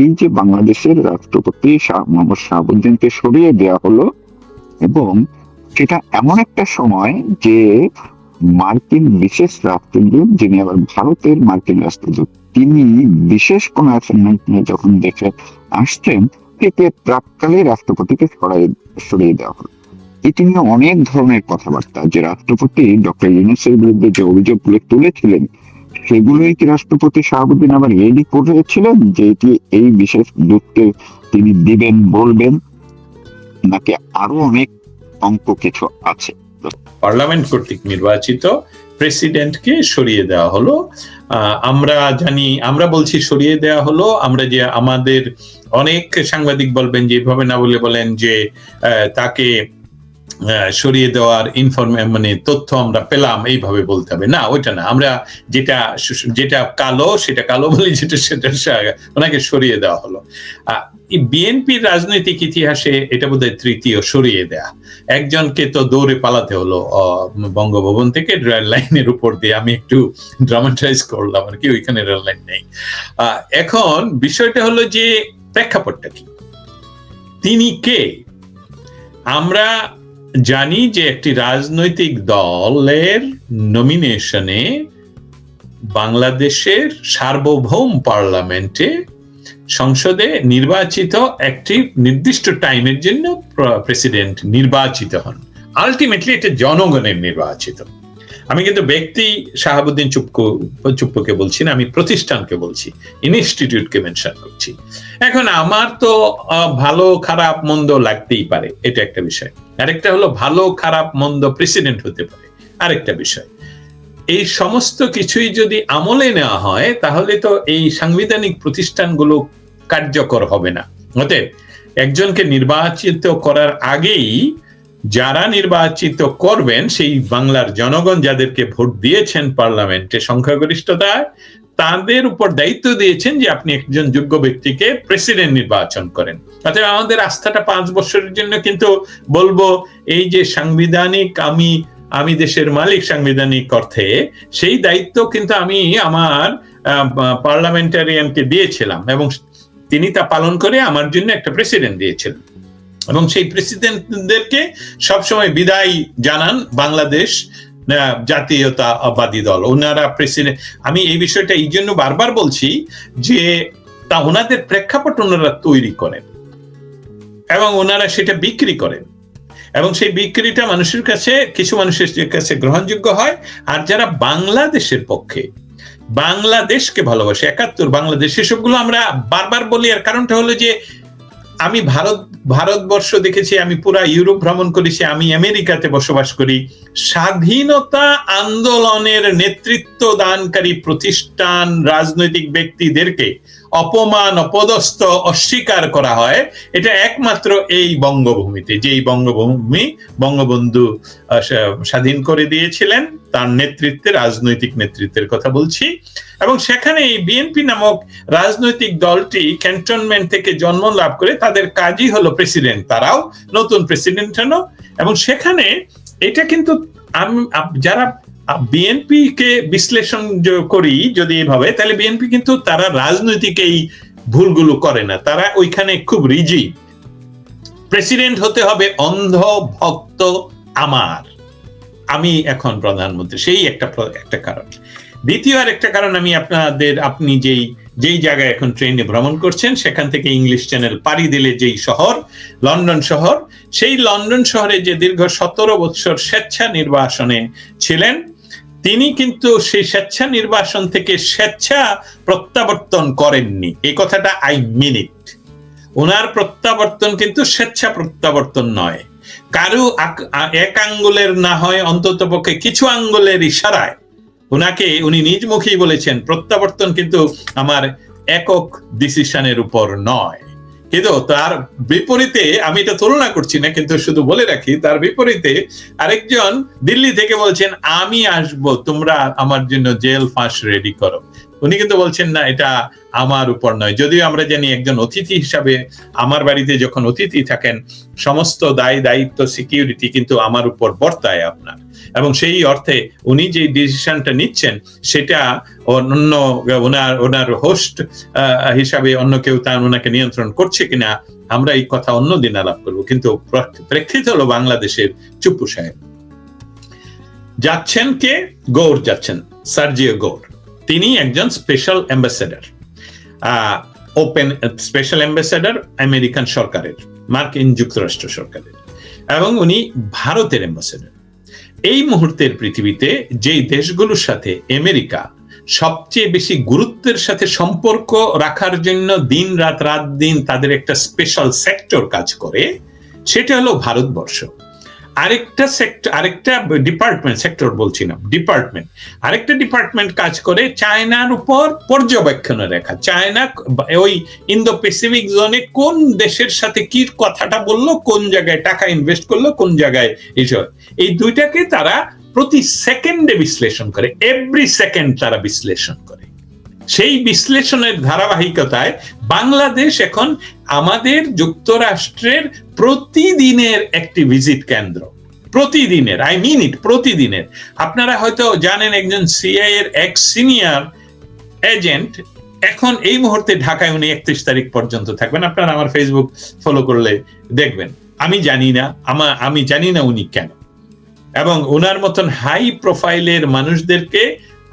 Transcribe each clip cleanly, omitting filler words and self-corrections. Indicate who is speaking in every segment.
Speaker 1: এই যে বাংলাদেশের রাষ্ট্রপতি মোহাম্মদ শাহাবুদ্দিনকে সরিয়ে দেওয়া হলো, এবং সেটা এমন একটা সময় যে মার্কিন বিশেষ রাষ্ট্রদূত, যিনি আবার ভারতের মার্কিন রাষ্ট্রদূত, তিনি বিশেষ কোন অ্যাসাইনমেন্ট নিয়ে যখন দেখে আসছেন, থেকে প্রাক্কালে রাষ্ট্রপতিকে সরিয়ে দেওয়া হলো। এটি নিয়ে অনেক ধরনের কথাবার্তা, যে রাষ্ট্রপতি ডক্টর ইউনূসের বিরুদ্ধে যে অভিযোগগুলো তুলেছিলেন, সেগুলোই কি রাষ্ট্রপতি শাহাবুদ্দিন আবার রেডি করেছিলেন যে এটি এই বিশেষ দূতকে তিনি দিবেন, বলবেন, নাকি আরো অনেক অঙ্ক কিছু আছে?
Speaker 2: পার্লামেন্ট কর্তৃক নির্বাচিত প্রেসিডেন্টকে সরিয়ে দেওয়া হলো। আমরা জানি, আমরা বলছি সরিয়ে দেওয়া হলো, আমরা যে আমাদের অনেক সাংবাদিক বলবেন যে এইভাবে না বলে বলেন যে তাকে সরিয়ে দেওয়ার মানে তথ্য আমরা পেলাম, এইভাবে বলতে হবে না, ওইটা না। আমরা যেটা কালো সেটা কালো বলি, যেটা সেটা ওনাকে সরিয়ে দেওয়া হলো। বিএনপির রাজনৈতিক ইতিহাসে এটা বোধহয় তৃতীয় সরিয়ে দেয়া। একজনকে তো দৌড়ে পালাতে হলো বঙ্গভবন থেকে রেল লাইনের উপর দিয়ে। আমি একটু ড্রামাটাইজ করলাম আর কি, ওইখানে রেল লাইন নেই। এখন বিষয়টা হলো যে প্রেক্ষাপটটা কি, তিনি কে? আমরা জানি যে একটি রাজনৈতিক দলের নমিনেশনে বাংলাদেশের সার্বভৌম পার্লামেন্টে, সংসদে নির্বাচিত একটি নির্দিষ্ট টাইমের জন্য প্রেসিডেন্ট নির্বাচিত হন। আলটিমেটলি এটা জনগণের নির্বাচিত। আমি কিন্তু ব্যক্তি শাহাবুদ্দিন চুপ্পুকে বলছি না, আমি প্রতিষ্ঠানকে বলছি, ইনস্টিটিউটকে মেনশন করছি। এখন আমার তো ভালো খারাপ মন্দ লাগতেই পারে, এটা একটা বিষয়। আরেকটা হলো ভালো খারাপ মন্দ প্রেসিডেন্ট হতে পারে, আরেকটা বিষয়। এই সমস্ত কিছুই যদি আমলে নেওয়া হয়, তাহলে তো এই সাংবিধানিক প্রতিষ্ঠানগুলো কার্যকর হবে না। অতএব একজনকে নির্বাচিত করার আগেই যারা নির্বাচিত করবেন, সেই বাংলার জনগণ যাদেরকে ভোট দিয়েছেন পার্লামেন্টে সংখ্যাগরিষ্ঠতায়, তাদের উপর দায়িত্ব দিয়েছেন যে আপনি একজন যোগ্য ব্যক্তিকে প্রেসিডেন্ট নির্বাচন করেন। অতএব আমাদের আস্থাটা 5 বছরের জন্য কিন্তু বলবো এই যে সাংবিধানিক আমি দেশের মালিক সাংবিধানিক অর্থে, সেই দায়িত্ব কিন্তু আমি আমার পার্লামেন্টারিয়ানকে দিয়েছিলাম, এবং তিনি তা পালন করে আমার জন্য একটা প্রেসিডেন্ট দিয়েছিলেন। এবং সেই প্রেসিডেন্টদেরকে সবসময় বিদায় জানান বাংলাদেশ জাতীয়তাবাদী দল, ওনারা প্রেসিডেন্ট। আমি এই বিষয়টা এই জন্য বারবার বলছি যে তা ওনাদের প্রেক্ষাপট ওনারা তৈরি করেন এবং ওনারা সেটা বিক্রি করেন, এবং সেই বিক্রিটা মানুষের কাছে, কিছু মানুষের কাছে গ্রহণযোগ্য হয়। আর যারা বাংলাদেশের পক্ষে, বাংলাদেশকে ভালোবাসে, 71 বাংলাদেশ, সেসবগুলো আমরা বারবার বলি। আর কারণটা হলো যে আমি ভারতবর্ষ দেখেছি, আমি পুরা ইউরোপ ভ্রমণ করেছি, আমি আমেরিকাতে বসবাস করি। স্বাধীনতা আন্দোলনের নেতৃত্ব দানকারী প্রতিষ্ঠান, রাজনৈতিক ব্যক্তিদেরকে অপমান, অপদস্থ, অস্বীকার করা হয়, এটা একমাত্র এই বঙ্গভূমিতে, যে এই বঙ্গভূমি বঙ্গবন্ধু স্বাধীন করে দিয়েছিলেন, তার নেতৃত্বে, রাজনৈতিক নেতৃত্বের কথা বলছি। এবং সেখানে এই বিএনপি নামক রাজনৈতিক দলটি ক্যান্টনমেন্ট থেকে জন্ম লাভ করে, তাদের কাজই হলো প্রেসিডেন্ট, তারাও নতুন প্রেসিডেন্ট হলো। এবং সেখানে এটা কিন্তু যারা বিএনপি কে বিশ্লেষণ করি যদি এভাবে, তাহলে বিএনপি কিন্তু তারা রাজনৈতিক এই ভুলগুলো করে না, তারা ওইখানে খুব রিজিড। প্রেসিডেন্ট হতে হবে অন্ধ ভক্ত আমার, আমি এখন প্রধানমন্ত্রী, সেই একটা কারণ। দ্বিতীয় আরেকটা কারণ, আপনি যেই জায়গায় এখন ট্রেনে ভ্রমণ করছেন, সেখান থেকে ইংলিশ চ্যানেল পাড়ি দিলে যেই শহর, লন্ডন শহর, সেই লন্ডন শহরে যে দীর্ঘ 17 বছর স্বেচ্ছা নির্বাসনে ছিলেন, তিনি কিন্তু সেই স্বেচ্ছা নির্বাসন থেকে স্বেচ্ছা প্রত্যাবর্তন করেননি। এই কথাটা আই মিন ইট। ওনার প্রত্যাবর্তন কিন্তু স্বেচ্ছা প্রত্যাবর্তন নয়, কারো এক আঙ্গুলের না হয় অন্তত পক্ষে কিছু আঙ্গুলের ইশারায় উনি নিজ মুখেই বলেছেন, প্রত্যাবর্তন কিন্তু আমার একক ডিসিশনের উপর নয়। কিন্তু তার বিপরীতে, আমি এটা তুলনা করছি না, কিন্তু শুধু বলে রাখি, তার বিপরীতে আরেকজন দিল্লি থেকে বলছেন, আমি আসব, তোমরা আমার জন্য জেল ফাঁস রেডি করো। উনি কিন্তু বলছেন না এটা আমার উপর নয়, যদিও আমরা জানি একজন অতিথি হিসাবে আমার বাড়িতে যখন অতিথি থাকেন সমস্ত দায়িত্ব সিকিউরিটি কিন্তু আমার উপর বর্তায় আপনার, এবং সেই অর্থে উনি যে ডিসিশনটা নিচ্ছেন সেটা অন্য ওনার হোস্ট হিসাবে অন্য কেউ ওনাকে নিয়ন্ত্রণ করছে কিনা আমরা এই কথা অন্যদিন আলাপ করবো। কিন্তু প্রেক্ষিত হলো বাংলাদেশের চুপ্পু সাহেব যাচ্ছেন, কে? গৌর যাচ্ছেন, সার্জিও গৌর। তিনি একজন special ambassador, open special ambassador American সরকারের, মার্কিন যুক্তরাষ্ট্র সরকারের, এবং উনি ভারতের অ্যাম্বাসেডর। এই মুহূর্তের পৃথিবীতে যেই দেশগুলোর সাথে আমেরিকা সবচেয়ে বেশি গুরুত্বের সাথে সম্পর্ক রাখার জন্য দিন রাত তাদের একটা স্পেশাল সেক্টর কাজ করে, সেটা হলো ভারতবর্ষ। আরেকটা ডিপার্টমেন্ট কাজ করে চায়নার উপর পর্যবেক্ষণে রেখা। চায়না ওই ইন্দো প্যাসিফিক জোনে কোন দেশের সাথে কি কথাটা বললো, কোন জায়গায় টাকা ইনভেস্ট করলো, কোন জায়গায় এইসব, এই দুইটাকে তারা প্রতি সেকেন্ডে বিশ্লেষণ করে, এভরি সেকেন্ড তারা বিশ্লেষণ করে। সেই বিশ্লেষণের ধারাবাহিকতায় বাংলাদেশ এখন আমাদের যুক্তরাষ্ট্রের প্রতিদিনের একটি ভিজিট কেন্দ্র, প্রতিদিনের, আই মিন ইট, প্রতিদিনের। আপনারা হয়তো জানেন একজন সিআইএ এর এক্স সিনিয়র এজেন্ট এখন এই মুহূর্তে ঢাকায়, উনি 31 তারিখ পর্যন্ত থাকবেন। আপনারা আমার ফেসবুক ফলো করলে দেখবেন। আমি জানি না উনি কেন, এবং ওনার মতন হাই প্রোফাইলের মানুষদেরকে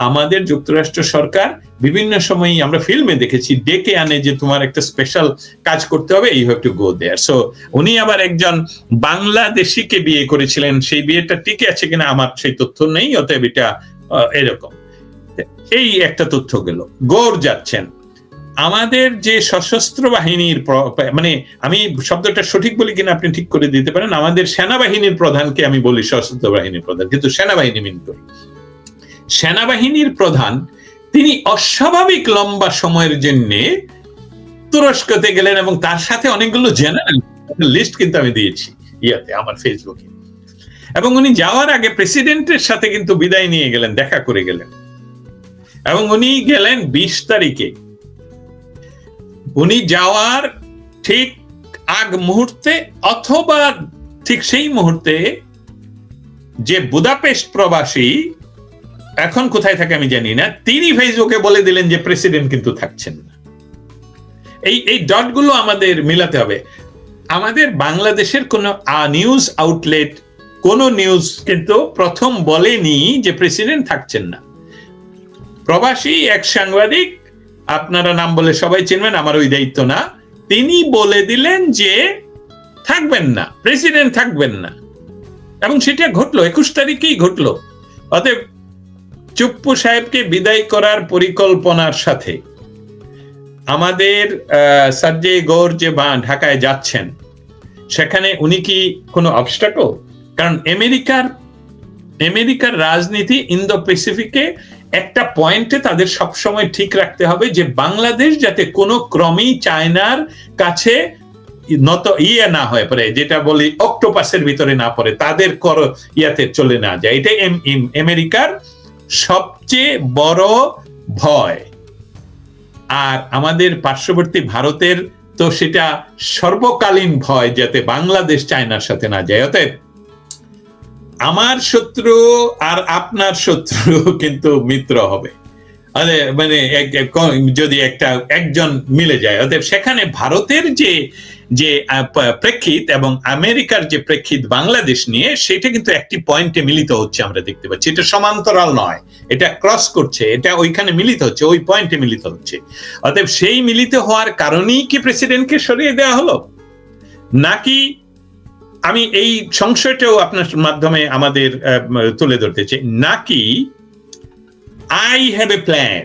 Speaker 2: আমাদের যুক্তরাষ্ট্র সরকার বিভিন্ন সময়ই আমরা ফিল্মে দেখেছি ডেকে আনে যে তোমার একটা স্পেশাল কাজ করতে হবে, you have to go there. So উনি আবার একজন বাংলাদেশিকে বিয়ে করেছিলেন, সেই বিয়েটা টিকে আছে কিনা আমার সেই তথ্য নেই, অতএব এটা এরকম। এই একটা তথ্য গেল। গৌর যাচ্ছেন আমাদের যে সশস্ত্র বাহিনীর, মানে আমি শব্দটা সঠিক বলি কিনা আপনি ঠিক করে দিতে পারেন, আমাদের সেনাবাহিনীর প্রধানকে আমি বলি সশস্ত্র বাহিনীর প্রধান, কিন্তু সেনাবাহিনী মিন করি। সেনাবাহিনীর প্রধান তিনি অস্বাভাবিক লম্বা সময়ের জন্য তুরস্কতে গেলেন, এবং তার সাথে অনেকগুলো জেনারেল লিস্ট কিন্তু আমি দিয়েছি ইয়াতে আমার ফেসবুকে। এবং উনি যাওয়ার আগে প্রেসিডেন্টের সাথে কিন্তু বিদায় নিয়ে গেলেন, দেখা করে গেলেন, এবং উনি গেলেন 20 তারিখে। উনি যাওয়ার ঠিক আগ মুহূর্তে অথবা ঠিক সেই মুহূর্তে যে বুদাপেস্ট প্রবাসী, এখন কোথায় থাকে আমি জানি না, তিনি ফেসবুকে বলে দিলেন যে প্রেসিডেন্ট কিন্তু থাকছেন না। এই ডটগুলো আমাদের মিলাতে হবে। আমাদের বাংলাদেশের কোন নিউজ আউটলেট, কোন নিউজ কিন্তু প্রথম বলেনি যে প্রেসিডেন্ট থাকছেন না। প্রবাসী এক সাংবাদিক, আপনারা নাম বলে সবাই চিনবেন, আমার ওই দায়িত্ব না, তিনি বলে দিলেন যে থাকবেন না, প্রেসিডেন্ট থাকবেন না, এবং সেটা ঘটলো 21 তারিখেই ঘটলো। অতএব চুপ্পু সাহেবকে বিদায় করার পরিকল্পনার সাথে আমাদের সার্জিও গৌর যে ঢাকায় যাচ্ছেন, সেখানে উনি কি কোনো অবস্টাকল? কারণ আমেরিকার রাজনীতি ইন্দো প্যাসিফিকে একটা পয়েন্টে তাদের সবসময় ঠিক রাখতে হবে যে বাংলাদেশ যাতে কোনো ক্রমেই চায়নার কাছে না হয়ে পড়ে, যেটা বলি অক্টোপাসের ভিতরে না পড়ে, তাদের ইয়াতে চলে না যায়। এটা আমেরিকার সবচেয়ে বড় ভয়। আর আমাদের পার্শ্ববর্তী ভারতের তো সেটা সর্বকালীন ভয়, যাতে বাংলাদেশ চায়নার সাথে না যায়। অতএব আমার শত্রু আর আপনার শত্রু কিন্তু মিত্র হবে, মানে যদি একজন মিলে যায়। অতএব সেখানে ভারতের যে প্রেক্ষিত এবং আমেরিকার যে প্রেক্ষিত বাংলাদেশ নিয়ে, সেটা কিন্তু একটি পয়েন্টে মিলিত হচ্ছে, আমরা দেখতে পাচ্ছি। এটা সমান্তরাল নয়, এটা ক্রস করছে, এটা ওইখানে মিলিত হচ্ছে, ওই পয়েন্টে মিলিত হচ্ছে। অতএব সেই মিলিত হওয়ার কারণেই কি প্রেসিডেন্টকে সরিয়ে দেওয়া হলো, নাকি, আমি এই সংশয়টাও আপনার মাধ্যমে আমাদের তুলে ধরতে চাই, নাকি আই হ্যাভ এ প্ল্যান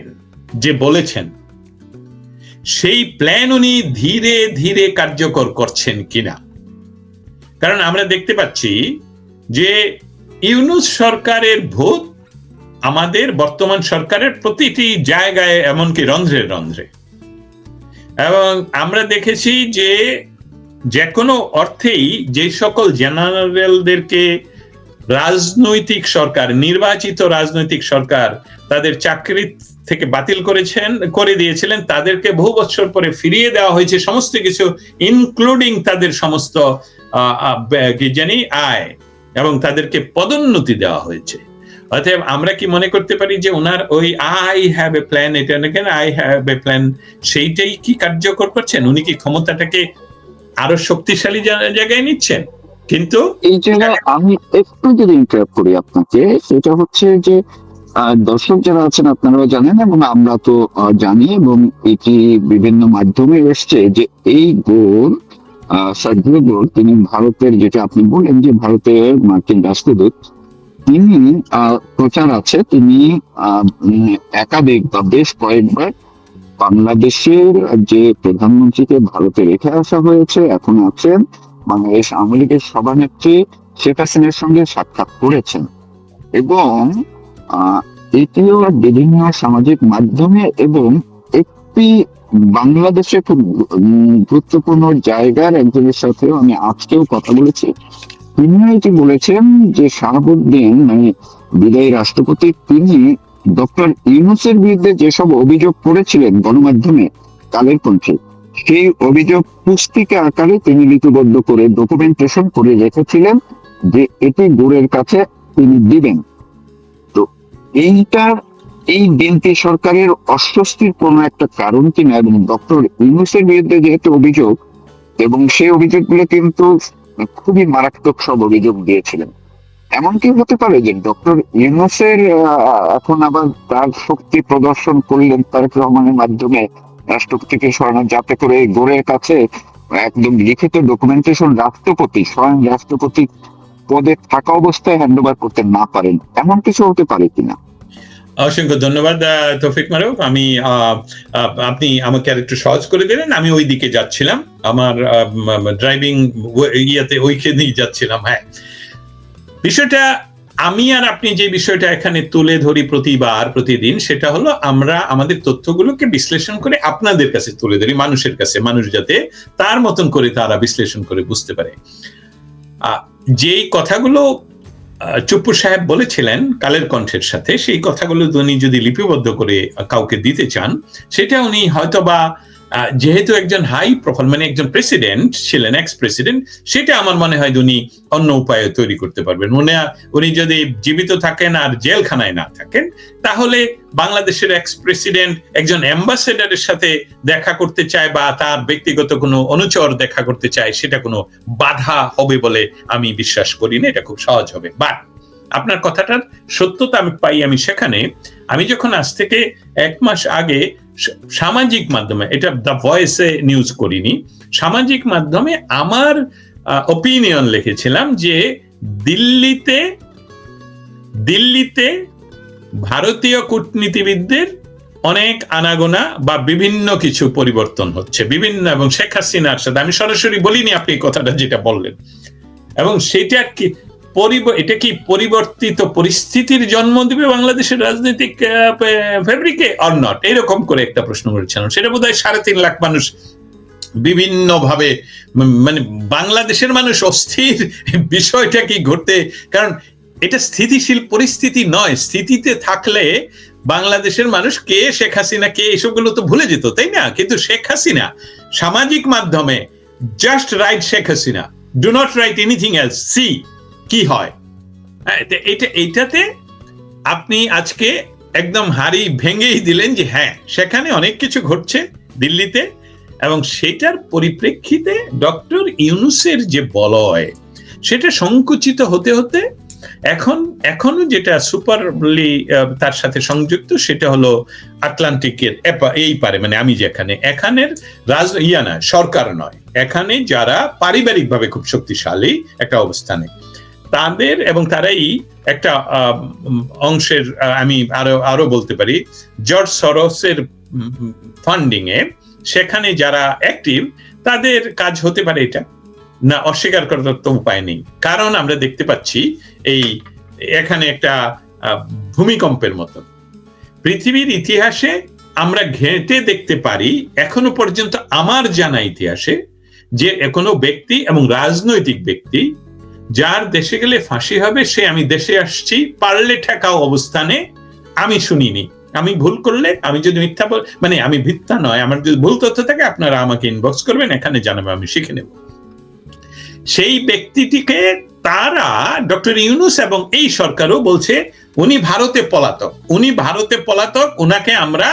Speaker 2: যে বলেছেন, সেই প্ল্যান উনি ধীরে ধীরে কার্যকর করছেন কিনা। কারণ আমরা দেখতে পাচ্ছি যে ইউনূস সরকারের ভূত আমাদের বর্তমান সরকারের প্রতিটি জায়গায়, এমনকি রন্ধ্রে রন্ধ্রে। এবং আমরা দেখেছি যে কোনো অর্থেই যে সকল জেনারেলদেরকে রাজনৈতিক সরকার, নির্বাচিত রাজনৈতিক সরকার তাদের চাকরি থেকে বাতিল করে দিয়েছিলেন, তাদেরকে বহু বছর পরে ফিরিয়ে দেওয়া হয়েছে সমস্ত কিছু, ইনক্লুডিং তাদের সমস্ত কি জানি আয়, এবং তাদেরকে পদোন্নতি দেওয়া হয়েছে। অতএব আমরা কি মনে করতে পারি যে ওনার ওই আই হ্যাভ এ প্ল্যান, এটা নাকি আই হ্যাভ এ প্ল্যান, সেইটাই কি কার্যকর করছেন? উনি কি ক্ষমতাটাকে আরো শক্তিশালী জায়গায় নিচ্ছেন? কিন্তু
Speaker 1: এই জায়গায় আমি একটু যদি ইন্টারাপ্ট করি আপনাকে, সেটা হচ্ছে যে দর্শক যারা আছেন আপনারাও জানেন এবং আমরা তো জানি, এবং এটি বিভিন্ন মাধ্যমে এসছে যে এই গোল সার্জিও গোল তিনি ভারতের, যেটা আপনি বললেন যে ভারতের মার্কিন রাষ্ট্রদূত, তিনি প্রচার আছে তিনি একাধিক বা বেশ কয়েকবার বাংলাদেশের যে প্রধানমন্ত্রীকে ভারতে রেখে আসা হয়েছে, এখন আছেন বাংলাদেশ আওয়ামী লীগের সভানেত্রী শেখ হাসিনার সঙ্গে সাক্ষাৎ করেছেন, এবং এটিও বিভিন্ন সামাজিক মাধ্যমে, এবং একটি বাংলাদেশে খুব গুরুত্বপূর্ণ জায়গার একজনের সাথেও আমি আজকেও কথা বলেছি। তিনি এটি বলেছেন যে শাহাবুদ্দিন মানে বিদায়ী রাষ্ট্রপতি, তিনি ডক্টর ইউনূসের বিরুদ্ধে যেসব অভিযোগ করেছিলেন গণমাধ্যমে কালের কণ্ঠে, সেই অভিযোগ পুস্তিকা আকারে তিনি লিপিবদ্ধ করে ডকুমেন্টেশন করে রেখেছিলেন যে এটি গোরের কাছে তিনি দিবেন। তো এই বিএনপি সরকারের অস্বস্তির কোনো একটা কারণ কিনা, এবং ডক্টর ইউনূসের বিরুদ্ধে যেহেতু অভিযোগ, এবং সেই অভিযোগগুলো কিন্তু খুবই মারাত্মক সব অভিযোগ দিয়েছিলেন, এমন কি হতে পারে যে ডক্টর ইউনূসের এখন আবার তার শক্তি প্রদর্শন করলেন তারেক রহমানের মাধ্যমে রাষ্ট্রপতিকে সরানো, যাতে করে গোরের কাছে একদম লিখিত ডকুমেন্টেশন রাষ্ট্রপতি স্বয়ং রাষ্ট্রপতি পদে থাকা অবস্থায় হ্যান্ডওভার করতে না পারেন, এমন কিছু হতে পারে কিনা?
Speaker 2: অসংখ্য ধন্যবাদ তৌফিক মারুফ। আপনি আমাকে আর একটু সহজ করে দিলেন, আমি ওই দিকে যাচ্ছিলাম, আমার ড্রাইভিং ওইখানেই যাচ্ছিলাম। হ্যাঁ, বিষয়টা আমি আর আপনি যে বিষয়টা এখানে তুলে ধরি প্রতিদিন, সেটা হলো আমরা আমাদের তথ্যগুলোকে বিশ্লেষণ করে আপনাদের কাছে তুলে ধরি, মানুষের কাছে, মানুষ যাতে তার মতন করে তারা বিশ্লেষণ করে বুঝতে পারে। যেই কথাগুলো চুপ্পু সাহেব বলেছিলেন কালের কণ্ঠের সাথে, সেই কথাগুলো উনি যদি লিপিবদ্ধ করে কাউকে দিতে চান, সেটা উনি হয়তোবা যেহেতু একজন হাই প্রোফাইল মানে একজন প্রেসিডেন্ট ছিলেন, এক্স প্রেসিডেন্ট, সেটা আমার মনে হয় উনি অন্য উপায়ে তৈরি করতে পারবেন। উনি যদি জীবিত থাকেন আর জেলখানায় না থাকেন, তাহলে বাংলাদেশের এক্স প্রেসিডেন্ট একজন অ্যাম্বাসেডারের সাথে দেখা করতে চায় বা তার ব্যক্তিগত কোনো অনুচর দেখা করতে চায়, সেটা কোনো বাধা হবে বলে আমি বিশ্বাস করি না, এটা খুব সহজ হবে। বাট আপনার কথাটার সত্যতা আমি সেখানে, আমি যখন আজ থেকে 1 মাস আগে সামাজিক মাধ্যমে, এটা দ্য ভয়েসে নিউজ করিনি, সামাজিক মাধ্যমে আমার ওপিনিয়ন লিখেছিলাম যে দিল্লিতে ভারতীয় কূটনীতিবিদদের অনেক আনাগোনা বা বিভিন্ন কিছু পরিবর্তন হচ্ছে, বিভিন্ন, এবং শেখ হাসিনার সাথে, আমি সরাসরি বলিনি, আপনি কথাটা যেটা বললেন, এবং সেটা কি এটা কি পরিবর্তিত পরিস্থিতির জন্ম দিবে বাংলাদেশের রাজনৈতিক ফেব্রিকে অর নট, এরকম করে একটা প্রশ্ন করেছিলাম। সেটা বোধহয় 3.5 লাখ মানুষ বিভিন্ন ভাবে, মানে বাংলাদেশের মানুষ অস্থির, বিষয়টা কি ঘটতে, কারণ এটা স্থিতিশীল পরিস্থিতি নয়। স্থিতিতে থাকলে বাংলাদেশের মানুষ কে শেখ হাসিনা কে এসবগুলো তো ভুলে যেত, তাই না? কিন্তু শেখ হাসিনা সামাজিক মাধ্যমে just write Sheikh Hasina, do not write anything else, see কি হয়। এইটাতে আপনি আজকে একদম হাড়ি ভেঙেই দিলেন যে হ্যাঁ, সেখানে অনেক কিছু ঘটছে দিল্লিতে, এবং সেটার পরিপ্রেক্ষিতে ডক্টর ইউনূসের যে বলয়, সেটা সংকুচিত হতে হতে এখনো যেটা সুপারলি তার সাথে সংযুক্ত, সেটা হলো আটলান্টিকের এই পারে, মানে আমি যেখানে, এখানের সরকার নয়, এখানে যারা পারিবারিকভাবে খুব শক্তিশালী একটা অবস্থানে, তাদের, এবং তারাই একটা অংশের, আমি আরো বলতে পারি জর্জ সরোসের ফান্ডিং এ সেখানে যারা অ্যাক্টিভ, তাদের কাজ হতে পারে এটা না, অস্বীকার করার তো উপায় নেই। কারণ আমরা দেখতে পাচ্ছি এখানে একটা ভূমিকম্পের মতো পৃথিবীর ইতিহাসে আমরা ঘেঁটে দেখতে পারি, এখনো পর্যন্ত আমার জানা ইতিহাসে, যে কোনো ব্যক্তি এবং রাজনৈতিক ব্যক্তি যার দেশে গেলে ফাঁসি হবে, সে আমি দেশে আসছি পারলে ঠেকাও অবস্থানে আমি শুনিনি। আমি ভুল করলে, আমি যদি মিথ্যা মানে আমি মিথ্যা নয়, আমার যদি ভুল তথ্য থাকে আপনারা আমাকে ইনবক্স করবেন, এখানে জানাবে, আমি শিখে নেব। সেই ব্যক্তিটিকে তারা ডক্টর ইউনূস এবং এই সরকারও বলছে উনি ভারতে পলাতক, উনি ভারতে পলাতক, উনাকে আমরা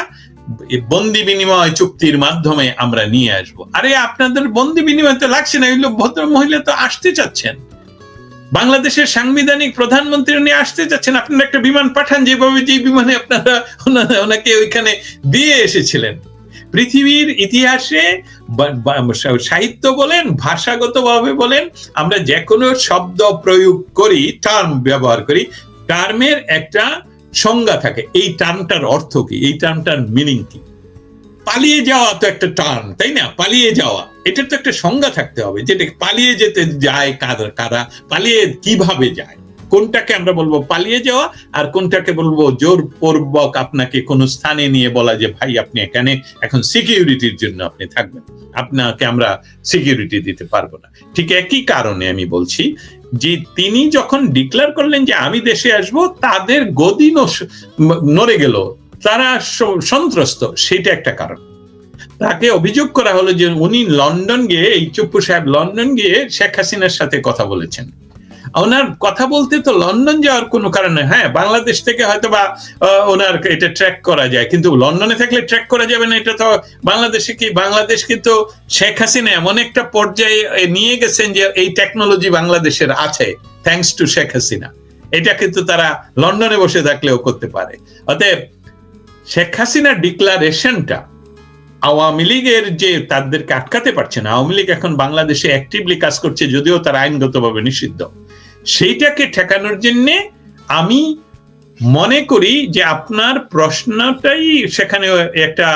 Speaker 2: বন্দি বিনিময় চুক্তির মাধ্যমে আমরা নিয়ে আসব। আরে আপনাদের বন্দি বিনিময় তো লাগছে না, এগুলো ভদ্র মহিলা তো আসতে চাচ্ছেন, বাংলাদেশের সাংবিধানিক প্রধানমন্ত্রী উনি আসতে চাচ্ছেন, আপনারা একটা বিমান পাঠান, যেভাবে যে বিমানে আপনারা ওনাকে ওইখানে দিয়ে এসেছিলেন। পৃথিবীর ইতিহাসে সাহিত্য বলেন, ভাষাগতভাবে বলেন, আমরা যে কোনো শব্দ প্রয়োগ করি, টার্ম ব্যবহার করি, টার্মের একটা সংজ্ঞা থাকে। এই টার্মটার অর্থ কি, এই টার্মটার মিনিং কি? পালিয়ে যাওয়া তো একটা টার্ম, তাই না? পালিয়ে যাওয়া, এটার তো একটা সংজ্ঞা থাকতে হবে, যেটা পালিয়ে যেতে যায় কারা, পালিয়ে কিভাবে যায়, কোনটাকে আমরা বলবো পালিয়ে যাওয়া, আর কোনটাকে বলবো জোরপূর্বক আপনাকে কোনো স্থানে নিয়ে বলা যে ভাই আপনি এখানে এখন সিকিউরিটির জন্য আপনি থাকবেন, আপনাকে আমরা সিকিউরিটি দিতে পারবো না। ঠিক একই কারণে আমি বলছি যে তিনি যখন ডিক্লেয়ার করলেন যে আমি দেশে আসব, তাদের গদি নড়ে গেল, তারা সন্ত্রস্ত, সেটা একটা কারণ। তাকে অভিযোগ করা হলো যে উনি লন্ডন গিয়ে, এই চুপ্পু সাহেব লন্ডন গিয়ে শেখ হাসিনার সাথে কথা বলেছেন। ওনার কথা বলতে তো লন্ডন যাওয়ার কোনো কারণ নেই। হ্যাঁ, বাংলাদেশ থেকে হয়তো বা ওনার এটা ট্র্যাক করা যায়, কিন্তু লন্ডনে থাকলে ট্র্যাক করা যাবে না। এটা তো বাংলাদেশে কি, বাংলাদেশ কিন্তু শেখ হাসিনা এমন একটা পর্যায়ে নিয়ে গেছেন যে এই টেকনোলজি বাংলাদেশের আছে, থ্যাঙ্কস টু শেখ হাসিনা। এটা কিন্তু তারা লন্ডনে বসে থাকলেও করতে পারে। অতএব শেখ হাসিনার ডিক্লারেশনটা আওয়ামী লীগের যে তাদেরকে আটকাতে পারছে না, আওয়ামী লীগ এখন বাংলাদেশে অ্যাক্টিভলি কাজ করছে, যদিও তারা আইনগতভাবে নিষিদ্ধ, সেইটাকে ঠেকানোর জন্য আমি মনে করি যে আপনার প্রশ্নটাই সেখানে একটা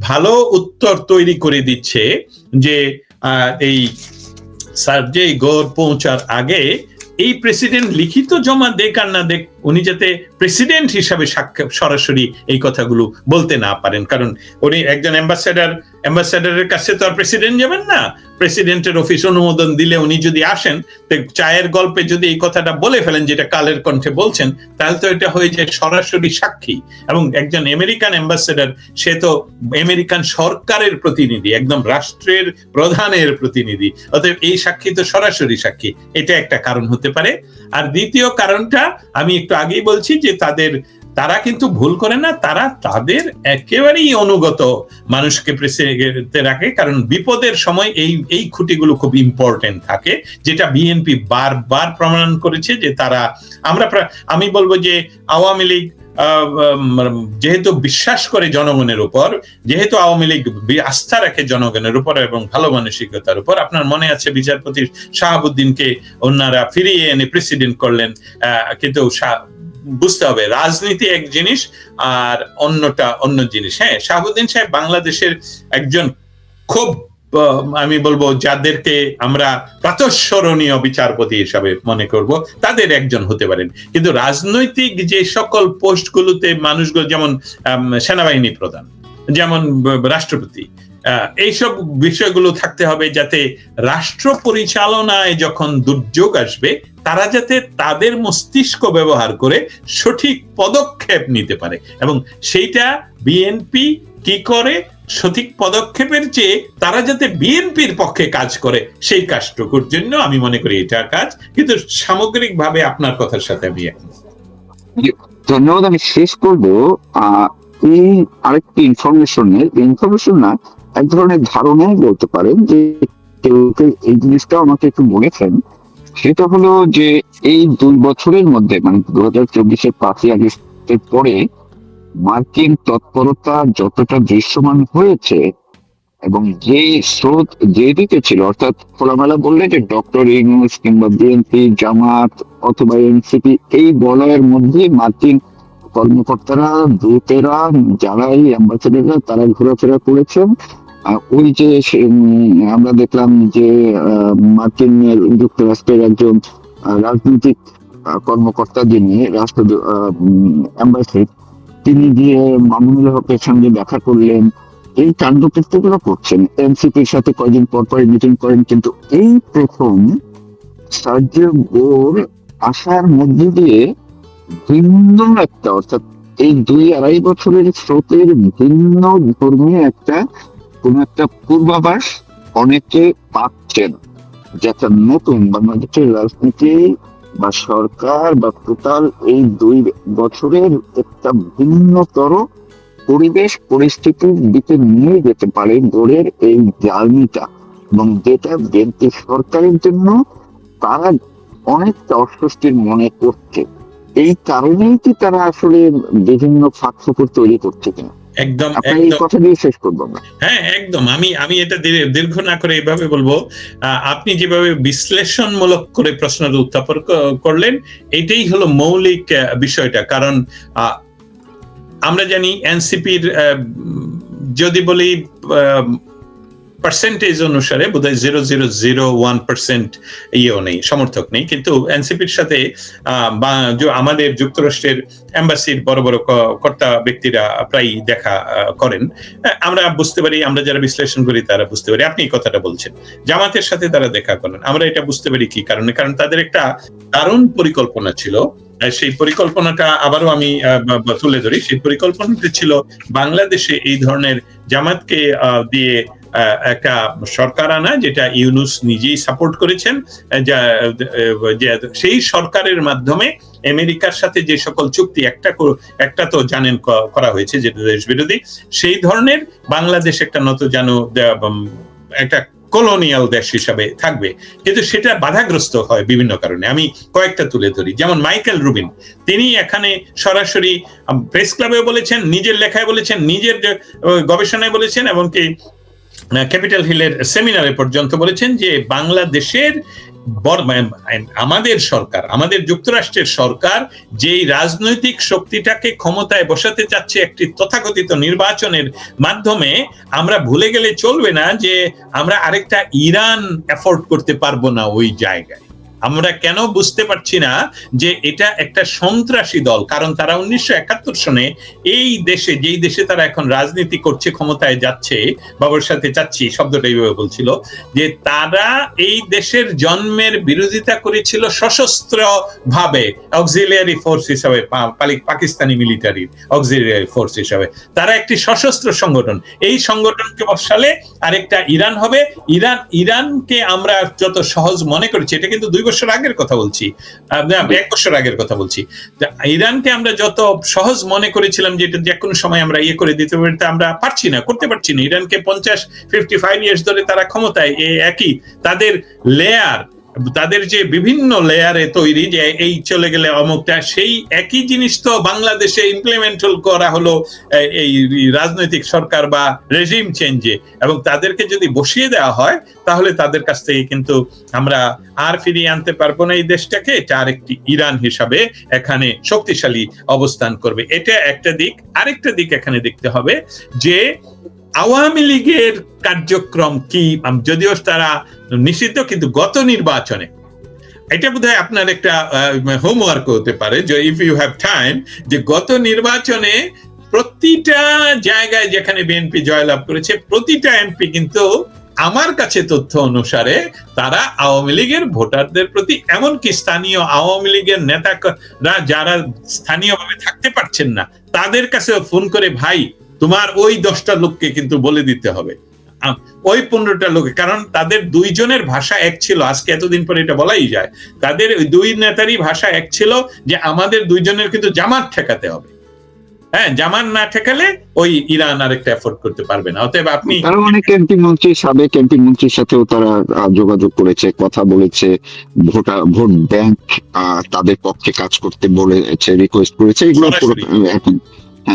Speaker 2: ভালো উত্তর তৈরি করে দিচ্ছে যে এই সার্জেই গৌর পৌঁছার আগে এই প্রেসিডেন্ট লিখিত জমা দেখ আর না দেখ, উনি যাতে প্রেসিডেন্ট হিসাবে সরাসরি এই কথাগুলো বলতে না পারেন। কারণ উনি একজন অ্যাম্বাসাডারের কাছে তো আর প্রেসিডেন্ট যাবেন না, প্রেসিডেন্টের অফিস অনুমোদন দিলে উনি যদি আসেন, চায়ের গল্পে যদি এই কথাটা বলে ফেলেন যেটা কালের কণ্ঠে বলছেন, তাহলে তো এটা হয়ে যায় সরাসরি সাক্ষী। এবং একজন আমেরিকান অ্যাম্বাসাডার, সে তো আমেরিকান সরকারের প্রতিনিধি, একদম রাষ্ট্রের প্রধানের প্রতিনিধি, অতএব এই সাক্ষী তো সরাসরি সাক্ষী। এটা একটা কারণ হতে পারে। আর দ্বিতীয় কারণটা আমি একটু আগেই বলছি যে তারা কিন্তু ভুল করে না, তারা তাদের একেবারেই অনুগত মানুষকে প্রেসিডেন্টে রাখে, কারণ বিপদের সময় এই খুঁটিগুলো খুব ইম্পর্টেন্ট থাকে, যেটা বিএনপি বারবার প্রমাণ করেছে যে আমি বলবো যে আওয়ামী লীগ যেহেতু বিশ্বাস করে জনগণের উপর, যেহেতু আওয়ামী লীগ আস্থা রাখে জনগণের উপর এবং ভালো মানসিকতার উপর, আপনার মনে আছে বিচারপতি শাহাবুদ্দিনকে ওনারা ফিরিয়ে এনে প্রেসিডেন্ট করলেন। কিন্তু বুঝতে হবে রাজনীতি এক জিনিস আর অন্যটা অন্য জিনিস। হ্যাঁ, শাহাবুদ্দিন সাহেব বাংলাদেশের একজন খুব, আমি বলবো যাদেরকে আমরা প্রাতঃস্মরণীয় বিচারপতি হিসাবে মনে করব, তাদের একজন হতে পারেন। কিন্তু রাজনৈতিক যে সকল পোস্টগুলোতে মানুষগুলো, যেমন সেনাবাহিনী প্রধান, যেমন রাষ্ট্রপতি, এইসব বিষয়গুলো থাকতে হবে যাতে রাষ্ট্র পরিচালনায় যখন দুর্যোগ আসবে তারা যাতে তাদের মস্তিষ্ক ব্যবহার করে সঠিক পদক্ষেপ নিতে পারে। এবং সেইটা বিএনপি কি করে, সঠিক পদক্ষেপের চেয়ে তারা যাতে বিএনপির পক্ষে কাজ করে, সেই কাজটুকুর জন্য আমি মনে করি এটা কাজ। কিন্তু সামগ্রিকভাবে আপনার কথার সাথে আমি একমত।
Speaker 1: ধন্যবাদ। আমি শেষ করবো এই আরেকটি ইনফরমেশন না, এক ধরনের ধারণাই বলতে পারেন যে কেউ এই জিনিসটা আমাকে একটু বলেছেন। সেটা হলো যে এই 2 বছরের মধ্যে, মানে 2024-এর 5ই আগস্টের পরে মার্কিন তৎপরতা যতটা দৃশ্যমান হয়েছে এবং যে স্রোত যেদিকে ছিল, অর্থাৎ খোলামেলা বললে যে ডক্টর ইউনূস কিংবা বিএনপি, জামাত অথবা এনসিপি, এই বলয়ের মধ্যে মার্কিন কর্মকর্তারা, দূতেরা, যারাই অ্যাম্বাসেডাররা, তারা ঘোরাফেরা করেছেন। ওই যে আমরা দেখলাম যে মার্কিন যুক্তরাষ্ট্রের একজন রাজনৈতিক কর্মকর্তা, যিনি রাষ্ট্র অ্যাম্বাসেডর, তিনি গিয়ে মামুনুল হকের সঙ্গে দেখা করলেন। এই কাণ্ডকীর্তিগুলো করছেন, এনসিপির সাথে কয়েকদিন পর পর মিটিং করেন। কিন্তু এই প্রথম সার্জিও গোর আসার মধ্যে দিয়ে ভিন্ন একটা, অর্থাৎ এই 2-2.5 বছরের স্রোতের ভিন্ন ধর্মী কোন একটা পূর্বাভাস অনেকে পাচ্ছেন, যে একটা নতুন বাংলাদেশের রাজনীতি বা সরকার বা টোটাল এই 2 বছরের একটা ভিন্নতর পরিবেশ পরিস্থিতির দিকে নিয়ে যেতে পারে গড়ের এই জার্নিটা, এবং যেটা বিএনপি সরকারের জন্য তারা অনেকটা অস্বস্তির মনে করছে। এই কারণেই কি তারা আসলে বিভিন্ন ফাঁকফোকর তৈরি করছে কিনা?
Speaker 2: একদম
Speaker 1: আপনার এই
Speaker 2: একদম
Speaker 1: কথা দিয়ে শেষ করবো আমরা।
Speaker 2: হ্যাঁ, একদম। আমি এটা দীর্ঘ না করে এভাবে বলবো, আপনি যেভাবে বিশ্লেষণমূলক করে প্রশ্নের উত্থাপন করলেন, এটাই হলো মৌলিক বিষয়টা। কারণ আমরা জানি এনসিপির যদি বলি পার্সেন্টেজ অনুসারে বোধহয় 0.001% ইয়েও নেই, সমর্থক নেই, কিন্তু এনসিপির সাথে আমাদের যুক্তরাষ্ট্রের এম্বাসির বড় বড় কর্তা ব্যক্তিরা প্রায় দেখা করেন। আমরা বুঝতে পারি, আমরা যারা বিশ্লেষণ করি তারা বুঝতে পারি। আপনি এই কথাটা বলছেন, জামাতের সাথে তারা দেখা করেন, আমরা এটা বুঝতে পারি কি কারণে। কারণ তাদের একটা দারুণ পরিকল্পনা ছিল। সেই পরিকল্পনাটা আবারও আমি তুলে ধরি। সেই পরিকল্পনাটা ছিল বাংলাদেশে এই ধরনের জামাতকে দিয়ে একটা সরকার আনা, যেটা ইউনূস নিজেই সাপোর্ট করেছেন, সেই সরকারের মাধ্যমে আমেরিকার সাথে যে সকল চুক্তি একটা তো জানেন করা হয়েছে যেটা দেশ বিরোধী, সেই ধরনের বাংলাদেশ একটা একটা কলোনিয়াল দেশ হিসাবে থাকবে। কিন্তু সেটা বাধাগ্রস্ত হয় বিভিন্ন কারণে। আমি কয়েকটা তুলে ধরি। যেমন মাইকেল রুবিন, তিনি এখানে সরাসরি প্রেস ক্লাবে বলেছেন, নিজের লেখায় বলেছেন, নিজের গবেষণায় বলেছেন, এমনকি ক্যাপিটাল হিলের সেমিনারে পর্যন্ত বলেছেন যে বাংলাদেশের আমাদের সরকার, আমাদের যুক্তরাষ্ট্রের সরকার যেই রাজনৈতিক শক্তিটাকে ক্ষমতায় বসাতে চাচ্ছে একটি তথাকথিত নির্বাচনের মাধ্যমে, আমরা ভুলে গেলে চলবে না যে আমরা আরেকটা ইরান অ্যাফোর্ড করতে পারবো না ওই জায়গায়। আমরা কেন বুঝতে পারছি না যে এটা একটা সন্ত্রাসী দল? কারণ তারা 1971 সনে এই দেশে, যেই দেশে তারা এখন রাজনীতি করছে, ক্ষমতায় যাচ্ছে, বাবার সাথে চাচ্ছি শব্দটা এইভাবে বলছিল, যে তারা এই দেশের জন্মের বিরোধিতা করেছিল সশস্ত্র ভাবে, অক্সিলিয়ারি ফোর্স হিসাবে, পাকিস্তানি মিলিটারির অক্সিলিয়ারি ফোর্স হিসাবে। তারা একটি সশস্ত্র সংগঠন। এই সংগঠনকে বসালে আরেকটা ইরান হবে। ইরানকে আমরা যত সহজ মনে করেছি, এটা কিন্তু 2 বছর আগের কথা বলছি, 1 বছর আগের কথা বলছি, ইরানকে আমরা যত সহজ মনে করেছিলাম যে এটা যে কোনো সময় আমরা ইয়ে করে দিতে পারি, আমরা পারছি না, করতে পারছি না। ইরানকে 55 ইয়ার্স ধরে তারা ক্ষমতায়, একই তাদের লেয়ার, তাদের যে বিভিন্ন লেয়ারে তৈরি, যে এই চলে গেলে অমুকটা, সেই একই জিনিস তো বাংলাদেশে ইমপ্লিমেন্ট করা হলো এই রাজনৈতিক সরকার বা রেজিম চেঞ্জে, এবং তাদেরকে যদি বসিয়ে দেওয়া হয় তাহলে তাদের কাছ থেকে কিন্তু আমরা আর ফিরিয়ে আনতে পারবো না এই দেশটাকে। এটা আরেকটি ইরান হিসাবে এখানে শক্তিশালী অবস্থান করবে। এটা একটা দিক। আরেকটা দিক এখানে দেখতে হবে যে আওয়ামী লীগের কার্যক্রম কি, যদিও তারা নিষিদ্ধ, কিন্তু গত নির্বাচনে, এটা বোধহয় আপনার একটা হোমওয়ার্ক হতে পারে, যে ইফ ইউ হ্যাভ টাইম, যে গত নির্বাচনে প্রতিটা জায়গায় যেখানে বিএনপি জয়লাভ করেছে, প্রতিটা এমপি কিন্তু আমার কাছে তথ্য অনুসারে তারা আওয়ামী লীগের ভোটারদের প্রতি, এমনকি স্থানীয় আওয়ামী লীগের নেতারা যারা স্থানীয়ভাবে থাকতে পারছেন না, তাদের কাছে ফোন করে, ভাই তোমার ওই 10টা লোককে কিন্তু বলে দিতে হবে, ওই 15টা লোকে, কারণ তাদের 2 জনের ভাষা এক ছিল। আজকে এতদিন পরে এটা বলাই যায়, তাদের ওই 2 নেতারই ভাষা এক ছিল, যে আমাদের 2 জনের কিন্তু জামাত ঠেকাতে হবে। হ্যাঁ, জামান না ঠেকালে ওই ইরান আরেকটা এফোর্ড করতে পারবে না। অতএব আপনি
Speaker 1: অনেক এমপি মন্ত্রী, সাবেক এমপি মন্ত্রীর সাথেও তারা যোগাযোগ করেছে, কথা বলেছে, ভোট ব্যাংক তাদের পক্ষে কাজ করতে বলেছে, রিকোয়েস্ট করেছে, এগুলো এখন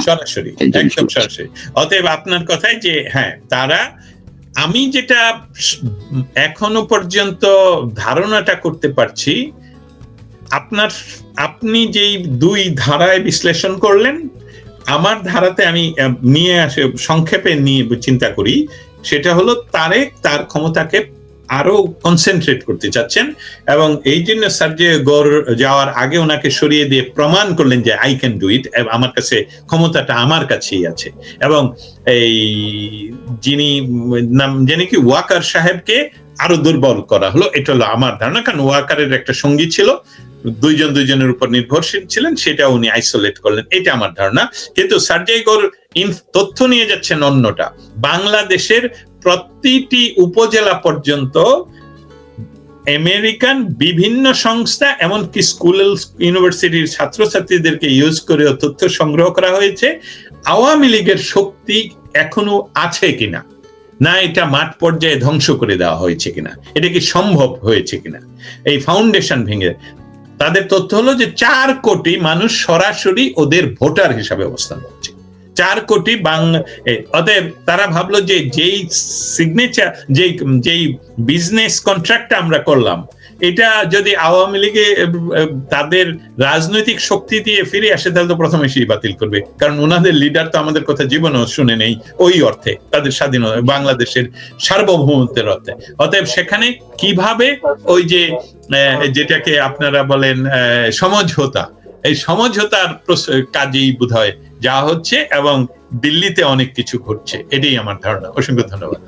Speaker 2: সরাসরি, একদম সরাসরি। অতএব আপনার কথায় যে হ্যাঁ, তারা, আমি যেটা এখনো পর্যন্ত ধারণাটা করতে পারছি, আপনি যেই 2 ধারায় বিশ্লেষণ করলেন, আমার ধারাতে আমি নিয়ে আসে সংক্ষেপে নিয়ে চিন্তা করি, সেটা হলো তারেক তার ক্ষমতাকে আরো কনসেন্ট্রেট করতে চাচ্ছেন, এবং এই জন্য সার্জে গড় যাওয়ার আগে ওনাকে সরিয়ে দিয়ে প্রমাণ করলেন যে আই ক্যান ডু ইট, আমার কাছে ক্ষমতাটা আমার কাছেই আছে। এবং এই যিনি কি ওয়াকার সাহেবকে আরো দুর্বল করা হলো, এটা হলো আমার ধারণা। কারণ ওয়াকারের একটা সঙ্গী ছিল, দুইজন দুইজনের উপর নির্ভরশীল ছিলেন, সেটা উনি আইসোলেট করলেন, এটা আমার ধারণা। কিন্তু সার্জেই গোর তথ্য নিয়ে যাচ্ছেন অন্যটা, বাংলাদেশের প্রতিটি উপজেলা পর্যন্ত আমেরিকান বিভিন্ন সংস্থা এমনকি স্কুল ইউনিভার্সিটির ছাত্রছাত্রীদেরকে ইউজ করে তথ্য সংগ্রহ করা হয়েছে আওয়ামী লীগের শক্তি এখনো আছে কিনা, না এটা মাঠ পর্যায়ে ধ্বংস করে দেওয়া হয়েছে কিনা, এটা কি সম্ভব হয়েছে কিনা। এই ফাউন্ডেশন ভেঙে তাদের তথ্য হলো যে 4 কোটি মানুষ সরাসরি ওদের ভোটার হিসাবে অবস্থান করছে, 4 কোটি অতএব তারা ভাবলো যে যেই সিগনেচার যেই বিজনেস কন্ট্রাক্ট আমরা করলাম, এটা যদি আওয়ামী লীগে তাদের রাজনৈতিক শক্তি দিয়ে ফিরে আসে তাহলে তো প্রথমে সেই বাতিল করবে, কারণ ওনাদের লিডার তো আমাদের কথা জীবনেও শুনে নেই ওই অর্থে, তাদের স্বাধীনতা বাংলাদেশের সার্বভৌমত্বের অর্থে। অতএব সেখানে কিভাবে ওই যে যেটাকে আপনারা বলেন সমঝোতা, এই সমঝোতার কাজেই বোধহয় যা হচ্ছে এবং দিল্লিতে অনেক কিছু ঘটছে, এটাই আমার ধারণা। অসংখ্য ধন্যবাদ।